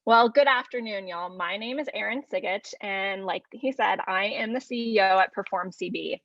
Well, good afternoon, y'all. My name is Erin Cigich, and like he said, I am the CEO at Perform CB.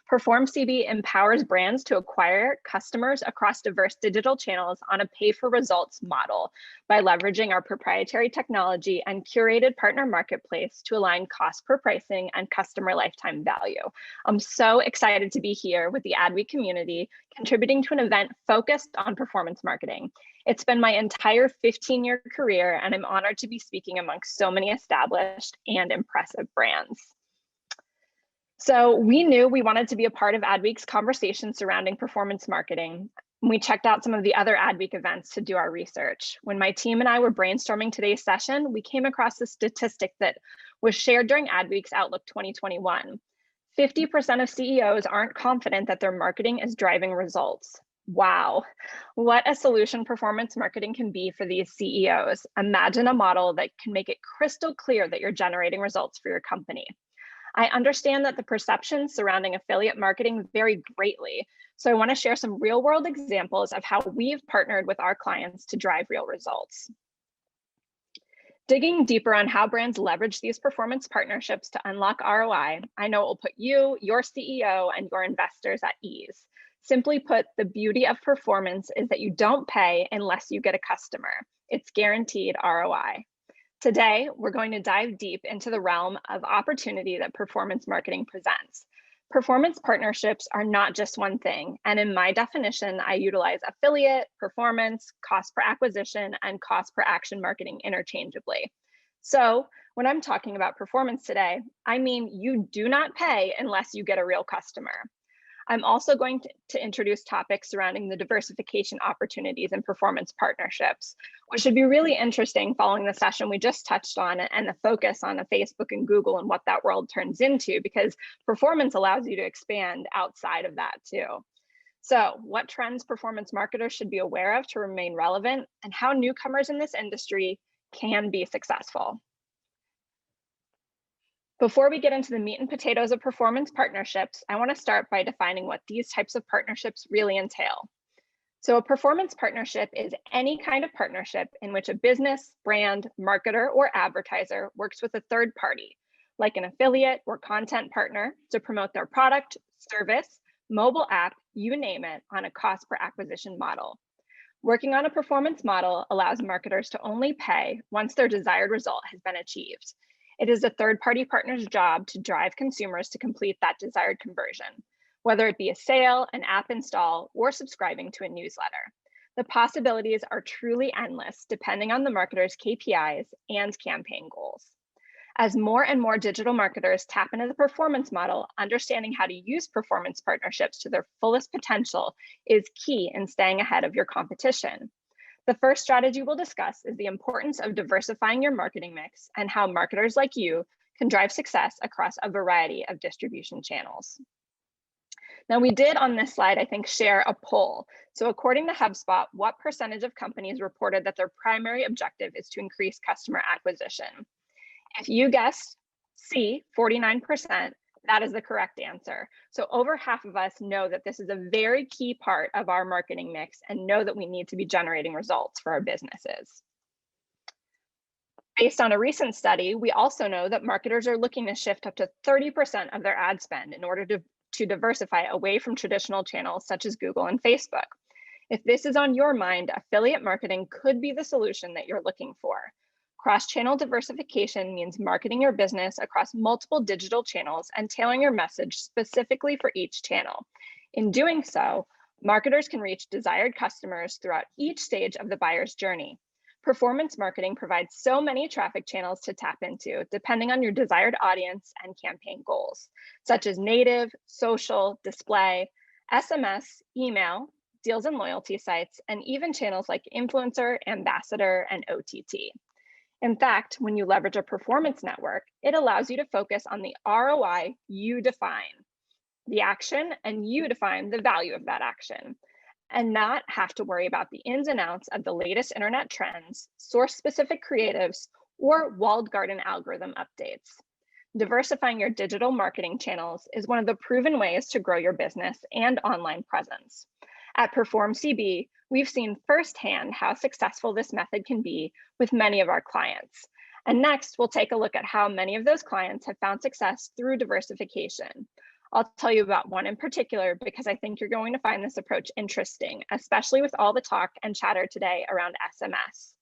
Perform CB empowers brands to acquire customers across diverse digital channels on a pay-for-results model by leveraging our proprietary technology and curated partner marketplace to align cost per pricing and customer lifetime value. I'm so excited to be here with the Adweek community, contributing to an event focused on performance marketing. It's been my entire 15-year career, and I'm honored to be speaking amongst so many established and impressive brands. So we knew we wanted to be a part of Adweek's conversation surrounding performance marketing. We checked out some of the other Adweek events to do our research. When my team and I were brainstorming today's session, we came across a statistic that was shared during Adweek's Outlook 2021. 50% of CEOs aren't confident that their marketing is driving results. Wow, what a solution performance marketing can be for these CEOs. Imagine a model that can make it crystal clear that you're generating results for your company. I understand that the perceptions surrounding affiliate marketing vary greatly, so I want to share some real-world examples of how we've partnered with our clients to drive real results. Digging deeper on how brands leverage these performance partnerships to unlock ROI, I know it will put you, your CEO, and your investors at ease. Simply put, the beauty of performance is that you don't pay unless you get a customer. It's guaranteed ROI. Today, we're going to dive deep into the realm of opportunity that performance marketing presents. Performance partnerships are not just one thing, and in my definition, I utilize affiliate, performance, cost per acquisition, and cost per action marketing interchangeably. So when I'm talking about performance today, I mean you do not pay unless you get a real customer. I'm also going to introduce topics surrounding the diversification opportunities and performance partnerships, which should be really interesting following the session we just touched on and the focus on the Facebook and Google and what that world turns into, because performance allows you to expand outside of that too. So what trends performance marketers should be aware of to remain relevant, and how newcomers in this industry can be successful. Before we get into the meat and potatoes of performance partnerships, I want to start by defining what these types of partnerships really entail. So a performance partnership is any kind of partnership in which a business, brand, marketer, or advertiser works with a third party, like an affiliate or content partner, to promote their product, service, mobile app, you name it, on a cost per acquisition model. Working on a performance model allows marketers to only pay once their desired result has been achieved. It is a third-party partner's job to drive consumers to complete that desired conversion, whether it be a sale, an app install, or subscribing to a newsletter. The possibilities are truly endless, depending on the marketer's KPIs and campaign goals. As more and more digital marketers tap into the performance model, understanding how to use performance partnerships to their fullest potential is key in staying ahead of your competition. The first strategy we'll discuss is the importance of diversifying your marketing mix and how marketers like you can drive success across a variety of distribution channels. Now, we did on this slide, I think, share a poll. So according to HubSpot, what percentage of companies reported that their primary objective is to increase customer acquisition? If you guessed C, 49%, that is the correct answer. So over half of us know that this is a very key part of our marketing mix and know that we need to be generating results for our businesses. Based on a recent study, we also know that marketers are looking to shift up to 30% of their ad spend in order to diversify away from traditional channels such as Google and Facebook. If this is on your mind, affiliate marketing could be the solution that you're looking for. Cross-channel diversification means marketing your business across multiple digital channels and tailoring your message specifically for each channel. In doing so, marketers can reach desired customers throughout each stage of the buyer's journey. Performance marketing provides so many traffic channels to tap into, depending on your desired audience and campaign goals, such as native, social, display, SMS, email, deals and loyalty sites, and even channels like influencer, ambassador, and OTT. In fact, when you leverage a performance network, it allows you to focus on the ROI you define, the action, and you define the value of that action, and not have to worry about the ins and outs of the latest internet trends, source-specific creatives, or walled garden algorithm updates. Diversifying your digital marketing channels is one of the proven ways to grow your business and online presence. At Perform CB, We've seen firsthand how successful this method can be with many of our clients. And next, we'll take a look at how many of those clients have found success through diversification. I'll tell you about one in particular because I think you're going to find this approach interesting, especially with all the talk and chatter today around SMS.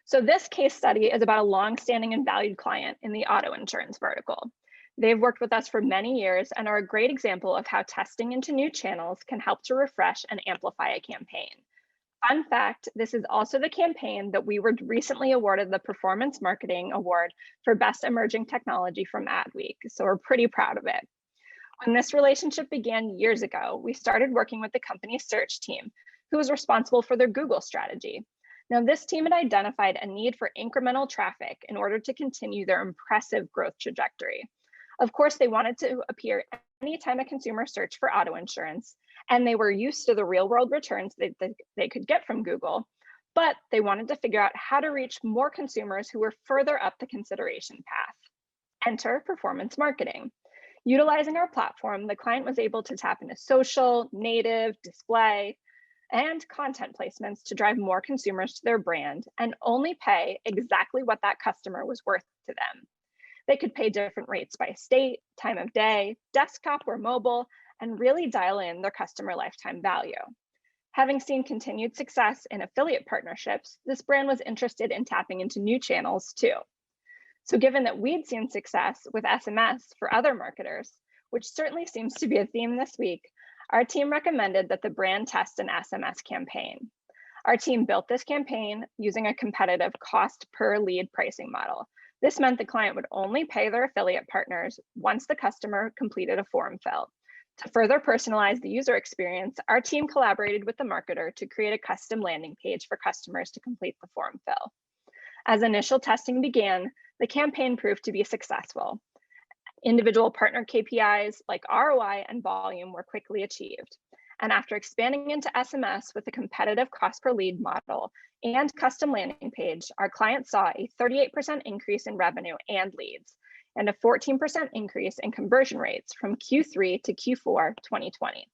So this case study is about a long-standing and valued client in the auto insurance vertical. They've worked with us for many years and are a great example of how testing into new channels can help to refresh and amplify a campaign. Fun fact, this is also the campaign that we were recently awarded the Performance Marketing Award for Best Emerging Technology from Adweek, so we're pretty proud of it. When this relationship began years ago, we started working with the company's search team, who was responsible for their Google strategy. Now, this team had identified a need for incremental traffic in order to continue their impressive growth trajectory. Of course, they wanted to appear anytime a consumer searched for auto insurance, and they were used to the real world returns that they could get from Google, but they wanted to figure out how to reach more consumers who were further up the consideration path. Enter performance marketing. Utilizing our platform, the client was able to tap into social, native, display, and content placements to drive more consumers to their brand and only pay exactly what that customer was worth to them. They could pay different rates by state, time of day, desktop or mobile, and really dial in their customer lifetime value. Having seen continued success in affiliate partnerships, this brand was interested in tapping into new channels too. So given that we'd seen success with SMS for other marketers, which certainly seems to be a theme this week, our team recommended that the brand test an SMS campaign. Our team built this campaign using a competitive cost per lead pricing model. This meant the client would only pay their affiliate partners once the customer completed a form fill. To further personalize the user experience, our team collaborated with the marketer to create a custom landing page for customers to complete the form fill. As initial testing began, the campaign proved to be successful. Individual partner KPIs like ROI and volume were quickly achieved. And after expanding into SMS with a competitive cost per lead model and custom landing page, our client saw a 38% increase in revenue and leads, and a 14% increase in conversion rates from Q3 to Q4 2020.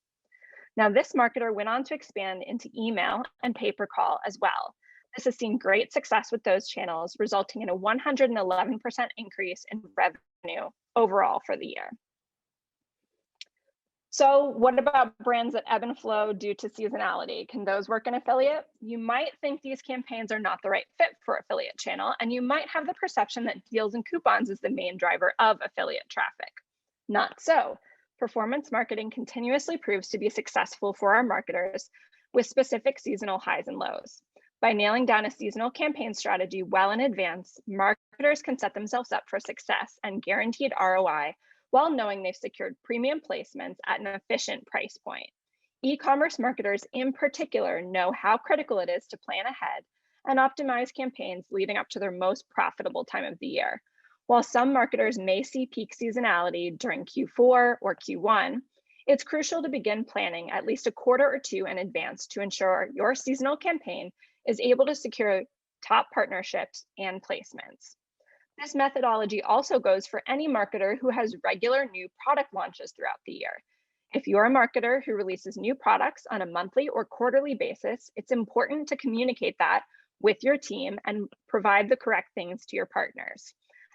Now, this marketer went on to expand into email and pay-per-call as well. This has seen great success with those channels, resulting in a 111% increase in revenue overall for the year. So what about brands that ebb and flow due to seasonality? Can those work in affiliate? You might think these campaigns are not the right fit for affiliate channel, and you might have the perception that deals and coupons is the main driver of affiliate traffic. Not so. Performance marketing continuously proves to be successful for our marketers with specific seasonal highs and lows. By nailing down a seasonal campaign strategy well in advance, marketers can set themselves up for success and guaranteed ROI while knowing they've secured premium placements at an efficient price point. E-commerce marketers in particular know how critical it is to plan ahead and optimize campaigns leading up to their most profitable time of the year. While some marketers may see peak seasonality during Q4 or Q1, it's crucial to begin planning at least a quarter or two in advance to ensure your seasonal campaign is able to secure top partnerships and placements. This methodology also goes for any marketer who has regular new product launches throughout the year. If you're a marketer who releases new products on a monthly or quarterly basis, it's important to communicate that with your team and provide the correct things to your partners.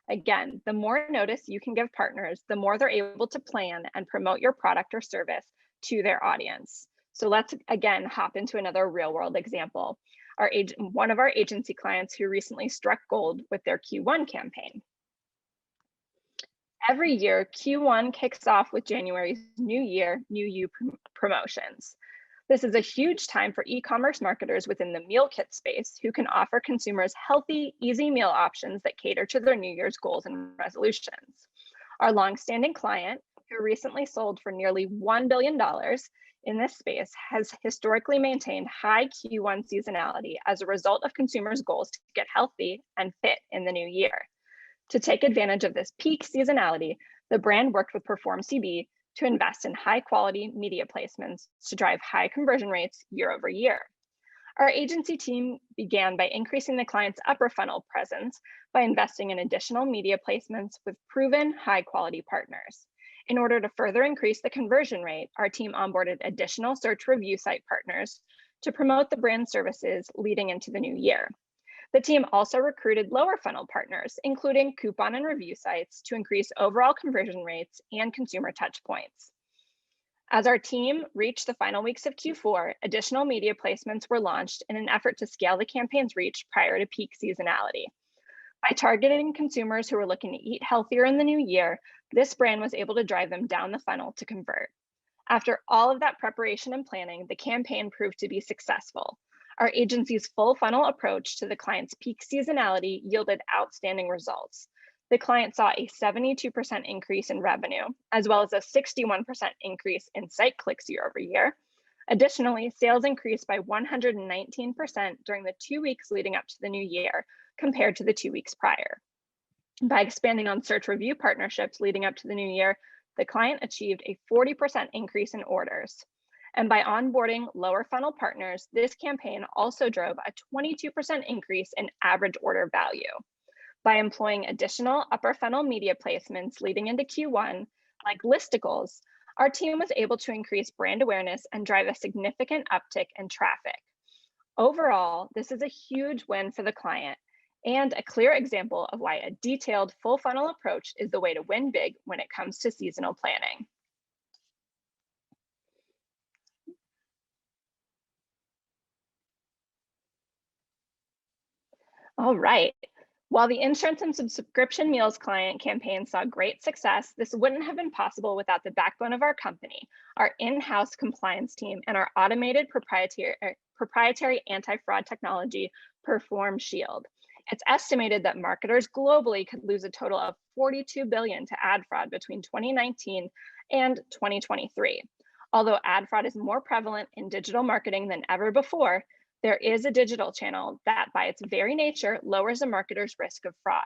Again, the more notice you can give partners, the more they're able to plan and promote your product or service to their audience. So let's again hop into another real world example. One of our agency clients who recently struck gold with their Q1 campaign. Every year, Q1 kicks off with January's New Year, New You promotions. This is a huge time for e-commerce marketers within the meal kit space who can offer consumers healthy, easy meal options that cater to their New Year's goals and resolutions. Our longstanding client, who recently sold for nearly $1 billion in this space, has historically maintained high Q1 seasonality as a result of consumers' goals to get healthy and fit in the new year. To take advantage of this peak seasonality, the brand worked with PerformCB to invest in high quality media placements to drive high conversion rates year over year. Our agency team began by increasing the client's upper funnel presence by investing in additional media placements with proven high quality partners. In order to further increase the conversion rate, our team onboarded additional search review site partners to promote the brand services leading into the new year. The team also recruited lower funnel partners, including coupon and review sites, to increase overall conversion rates and consumer touch points. As our team reached the final weeks of Q4, additional media placements were launched in an effort to scale the campaign's reach prior to peak seasonality. By targeting consumers who were looking to eat healthier in the new year, this brand was able to drive them down the funnel to convert. After all of that preparation and planning, the campaign proved to be successful. Our agency's full funnel approach to the client's peak seasonality yielded outstanding results. The client saw a 72% increase in revenue, as well as a 61% increase in site clicks year over year. Additionally, sales increased by 119% during the 2 weeks leading up to the new year compared to the 2 weeks prior. By expanding on search review partnerships leading up to the new year, the client achieved a 40% increase in orders. And by onboarding lower funnel partners, this campaign also drove a 22% increase in average order value. By employing additional upper funnel media placements leading into Q1, like listicles, our team was able to increase brand awareness and drive a significant uptick in traffic. Overall, this is a huge win for the client and a clear example of why a detailed full funnel approach is the way to win big when it comes to seasonal planning. All right. While the insurance and subscription meals client campaign saw great success, this wouldn't have been possible without the backbone of our company, our in-house compliance team, and our automated proprietary anti-fraud technology, Perform Shield. It's estimated that marketers globally could lose a total of $42 billion to ad fraud between 2019 and 2023. Although ad fraud is more prevalent in digital marketing than ever before, there is a digital channel that, by its very nature, lowers a marketer's risk of fraud.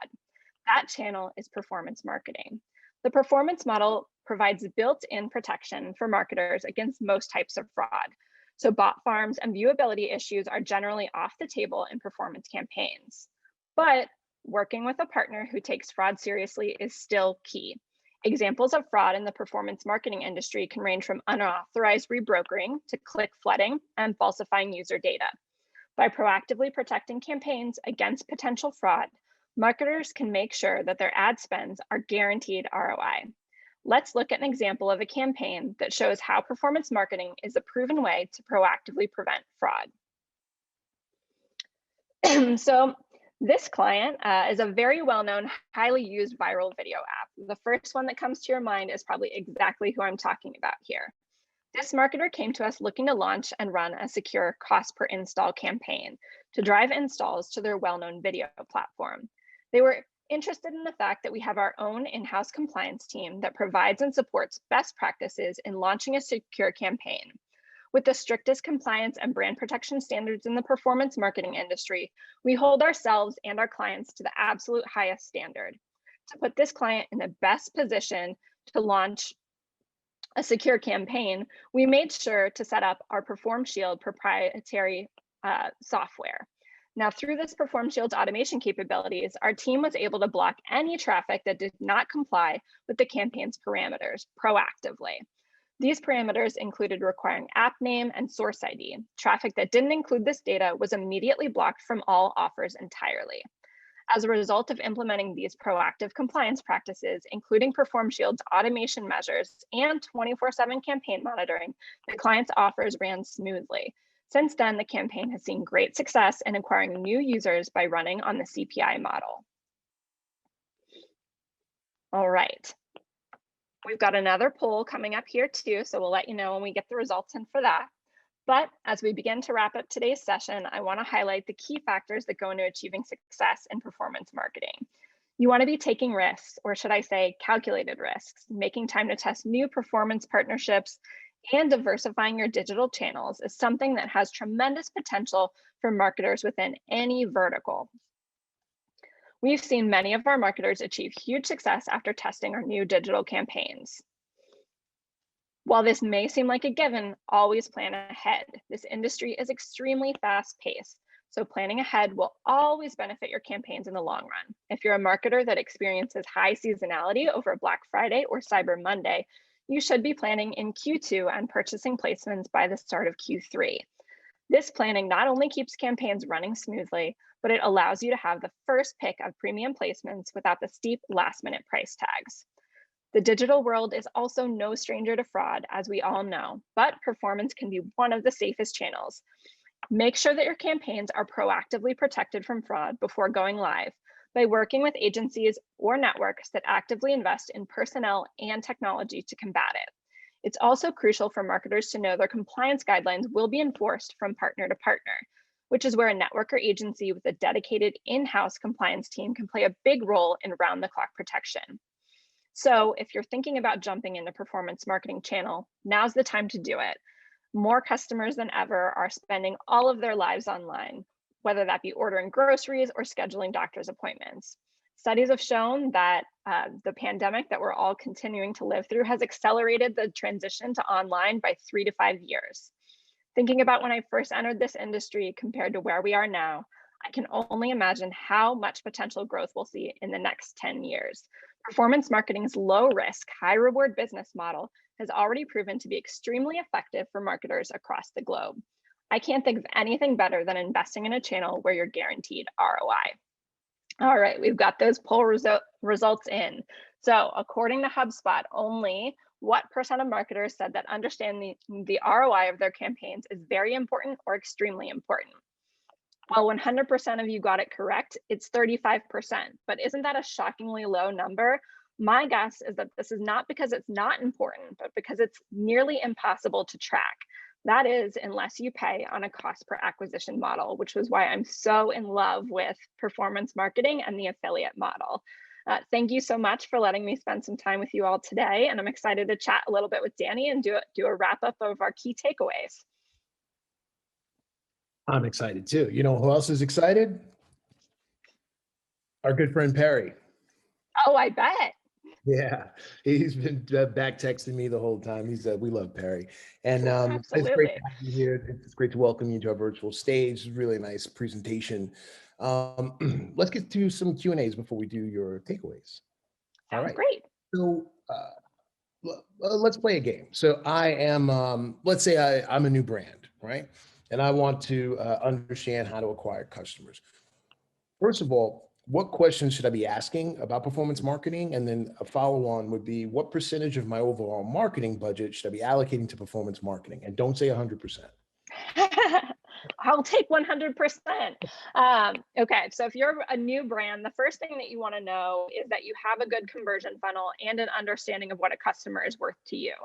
That channel is performance marketing. The performance model provides built-in protection for marketers against most types of fraud. So bot farms and viewability issues are generally off the table in performance campaigns. But working with a partner who takes fraud seriously is still key. Examples of fraud in the performance marketing industry can range from unauthorized rebrokering to click flooding and falsifying user data. By proactively protecting campaigns against potential fraud, marketers can make sure that their ad spends are guaranteed ROI. Let's look at an example of a campaign that shows how performance marketing is a proven way to proactively prevent fraud. So this client is a very well-known, highly used viral video app. The first one that comes to your mind is probably exactly who I'm talking about here. This marketer came to us looking to launch and run a secure cost per install campaign to drive installs to their well-known video platform. They were interested in the fact that we have our own in-house compliance team that provides and supports best practices in launching a secure campaign. With the strictest compliance and brand protection standards in the performance marketing industry, we hold ourselves and our clients to the absolute highest standard. To put this client in the best position to launch a secure campaign, we made sure to set up our Perform Shield proprietary software. Now, through this Perform Shield's automation capabilities, our team was able to block any traffic that did not comply with the campaign's parameters proactively. These parameters included requiring app name and source ID. Traffic that didn't include this data was immediately blocked from all offers entirely. As a result of implementing these proactive compliance practices, including Perform Shield's automation measures and 24/7 campaign monitoring, the client's offers ran smoothly. Since then, the campaign has seen great success in acquiring new users by running on the CPI model. All right. We've got another poll coming up here too, so we'll let you know when we get the results in for that. But as we begin to wrap up today's session, I want to highlight the key factors that go into achieving success in performance marketing. You want to be taking risks, or should I say calculated risks, making time to test new performance partnerships, and diversifying your digital channels is something that has tremendous potential for marketers within any vertical. We've seen many of our marketers achieve huge success after testing our new digital campaigns. While this may seem like a given, always plan ahead. This industry is extremely fast-paced, So planning ahead will always benefit your campaigns in the long run. If you're a marketer that experiences high seasonality over Black Friday or Cyber Monday, you should be planning in Q2 and purchasing placements by the start of Q3. This planning not only keeps campaigns running smoothly, but it allows you to have the first pick of premium placements without the steep last-minute price tags. The digital world is also no stranger to fraud, as we all know, but performance can be one of the safest channels. Make sure that your campaigns are proactively protected from fraud before going live by working with agencies or networks that actively invest in personnel and technology to combat it. It's also crucial for marketers to know their compliance guidelines will be enforced from partner to partner, which is where a network or agency with a dedicated in-house compliance team can play a big role in round-the-clock protection. So if you're thinking about jumping into performance marketing channel, now's the time to do it. More customers than ever are spending all of their lives online, whether that be ordering groceries or scheduling doctor's appointments. Studies have shown that the pandemic that we're all continuing to live through has accelerated the transition to online by 3 to 5 years. Thinking about when I first entered this industry compared to where we are now, I can only imagine how much potential growth we'll see in the next 10 years. Performance marketing's low risk, high reward business model has already proven to be extremely effective for marketers across the globe. I can't think of anything better than investing in a channel where you're guaranteed ROI. All right, we've got those poll results in. So according to HubSpot, only what % of marketers said that understanding the ROI of their campaigns is very important or extremely important? Well, 100% of you got it correct. It's 35%, but isn't that a shockingly low number? My guess is that this is not because it's not important, but because it's nearly impossible to track. That is, unless you pay on a cost per acquisition model, which was why I'm so in love with performance marketing and the affiliate model. Thank you so much for letting me spend some time with you all today. And I'm excited to chat a little bit with Danny and do a wrap up of our key takeaways. I'm excited too. You know who else is excited? Our good friend Perry. Oh, I bet. Yeah, he's been back texting me the whole time. He said, we love Perry. And it's great Absolutely. to have you here. It's great to welcome you to our virtual stage. Really nice presentation. Let's get to some Q&As before we do your takeaways. All Sounds right. great. So let's play a game. So I am, let's say I'm a new brand, right? And I want to understand how to acquire customers. First of all, what questions should I be asking about performance marketing? And then a follow-on would be, what percentage of my overall marketing budget should I be allocating to performance marketing? And don't say 100%. I'll take 100%. Okay, so if you're a new brand, the first thing that you want to know is that you have a good conversion funnel and an understanding of what a customer is worth to you.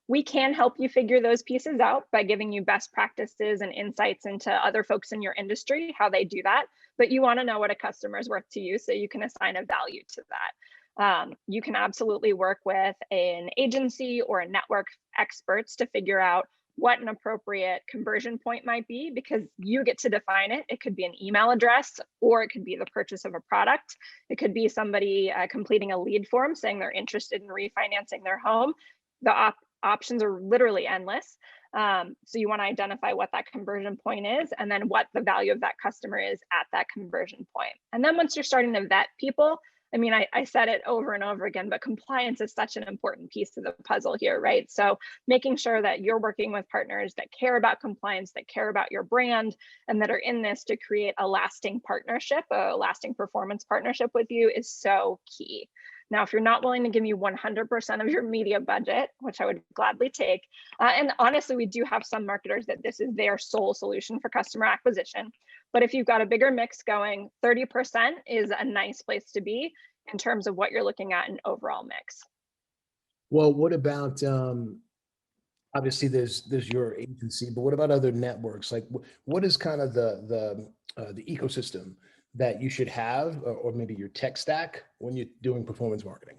We can help you figure those pieces out by giving you best practices and insights into other folks in your industry, how they do that. But you want to know what a customer is worth to you so you can assign a value to that. You can absolutely work with an agency or a network experts to figure out what an appropriate conversion point might be, because you get to define it. It could be an email address, or it could be the purchase of a product. It could be somebody completing a lead form saying they're interested in refinancing their home. The options are literally endless. So you want to identify what that conversion point is, and then what the value of that customer is at that conversion point. And then once you're starting to vet people, I mean, I said it over and over again, but compliance is such an important piece of the puzzle here, right? So making sure that you're working with partners that care about compliance, that care about your brand, and that are in this to create a lasting partnership, a lasting performance partnership with you is so key. Now, if you're not willing to give you 100% of your media budget, which I would gladly take, and honestly, we do have some marketers that this is their sole solution for customer acquisition. But if you've got a bigger mix going, 30% is a nice place to be in terms of what you're looking at in overall mix. Well, what about, obviously there's your agency, but what about other networks? Like what is kind of the ecosystem that you should have, or maybe your tech stack when you're doing performance marketing?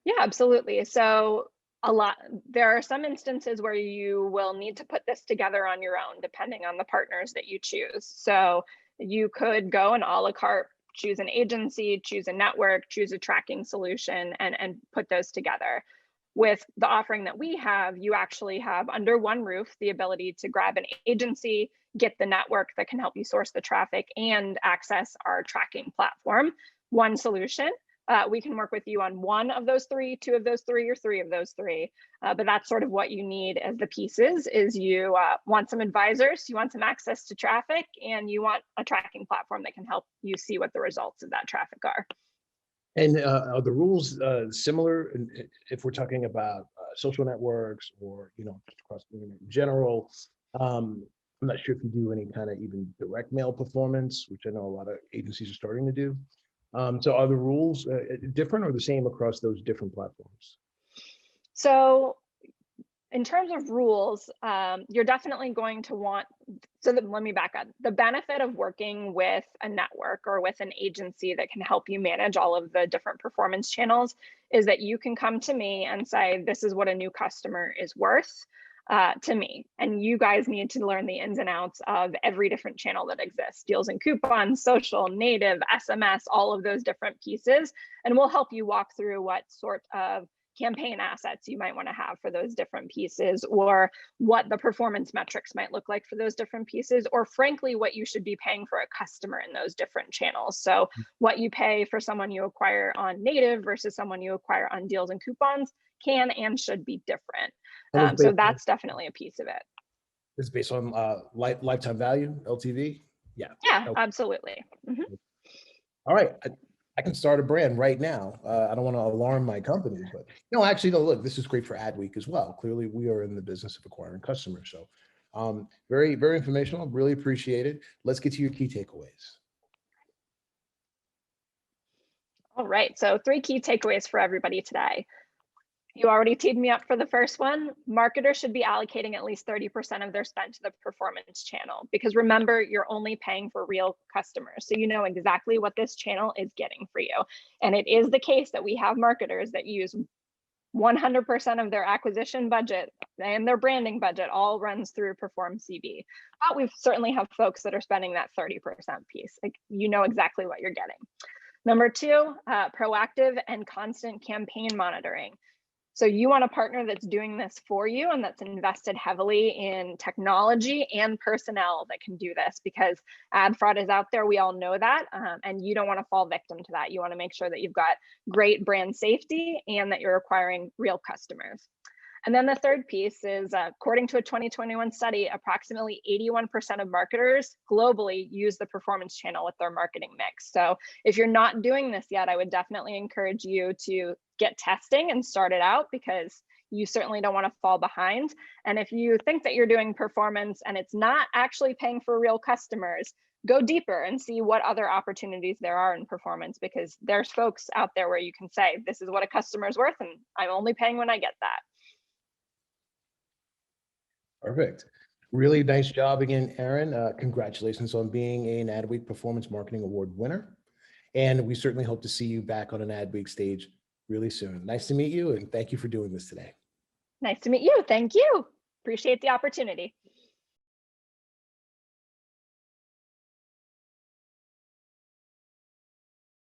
Yeah, absolutely. So there are some instances where you will need to put this together on your own, depending on the partners that you choose. So you could go and a la carte, choose an agency, choose a network, choose a tracking solution, and put those together. With the offering that we have, you actually have under one roof the ability to grab an agency, get the network that can help you source the traffic and access our tracking platform. One solution. We can work with you on one of those three, two of those three, or three of those three. But that's sort of what you need as the pieces is you want some advisors, you want some access to traffic, and you want a tracking platform that can help you see what the results of that traffic are. And are the rules similar if we're talking about social networks or, just across the internet in general? I'm not sure if you do any kind of even direct mail performance, which I know a lot of agencies are starting to do. So are the rules different or the same across those different platforms? So in terms of rules, you're definitely going to want, let me back up. The benefit of working with a network or with an agency that can help you manage all of the different performance channels is that you can come to me and say, this is what a new customer is worth to me. And you guys need to learn the ins and outs of every different channel that exists, deals and coupons, social, native, SMS, all of those different pieces. And we'll help you walk through what sort of campaign assets you might want to have for those different pieces, or what the performance metrics might look like for those different pieces, or frankly, what you should be paying for a customer in those different channels. So what you pay for someone you acquire on native versus someone you acquire on deals and coupons can and should be different. So that's definitely a piece of it. It's based on lifetime value, LTV? Yeah. Yeah, absolutely. Mm-hmm. All right. I can start a brand right now. I don't want to alarm my company, but actually, no, look, this is great for Adweek as well. Clearly, we are in the business of acquiring customers. So very, very informational. Really appreciate it. Let's get to your key takeaways. All right. So 3 key takeaways for everybody today. You already teed me up for the first one. Marketers should be allocating at least 30% of their spend to the performance channel, because remember, you're only paying for real customers. So you know exactly what this channel is getting for you. And it is the case that we have marketers that use 100% of their acquisition budget and their branding budget all runs through Perform CV. But we certainly have folks that are spending that 30% piece. Like, you know exactly what you're getting. Number 2, proactive and constant campaign monitoring. So you want a partner that's doing this for you and that's invested heavily in technology and personnel that can do this, because ad fraud is out there. We all know that. And you don't want to fall victim to that. You want to make sure that you've got great brand safety and that you're acquiring real customers. And then the third piece is, according to a 2021 study, approximately 81% of marketers globally use the performance channel with their marketing mix. So if you're not doing this yet, I would definitely encourage you to get testing and start it out, because you certainly don't want to fall behind. And if you think that you're doing performance and it's not actually paying for real customers, go deeper and see what other opportunities there are in performance, because there's folks out there where you can say, this is what a customer is worth, and I'm only paying when I get that. Perfect. Really nice job again, Erin. Congratulations on being an Adweek Performance Marketing Award winner. And we certainly hope to see you back on an Adweek stage really soon. Nice to meet you, and thank you for doing this today. Nice to meet you. Thank you. Appreciate the opportunity.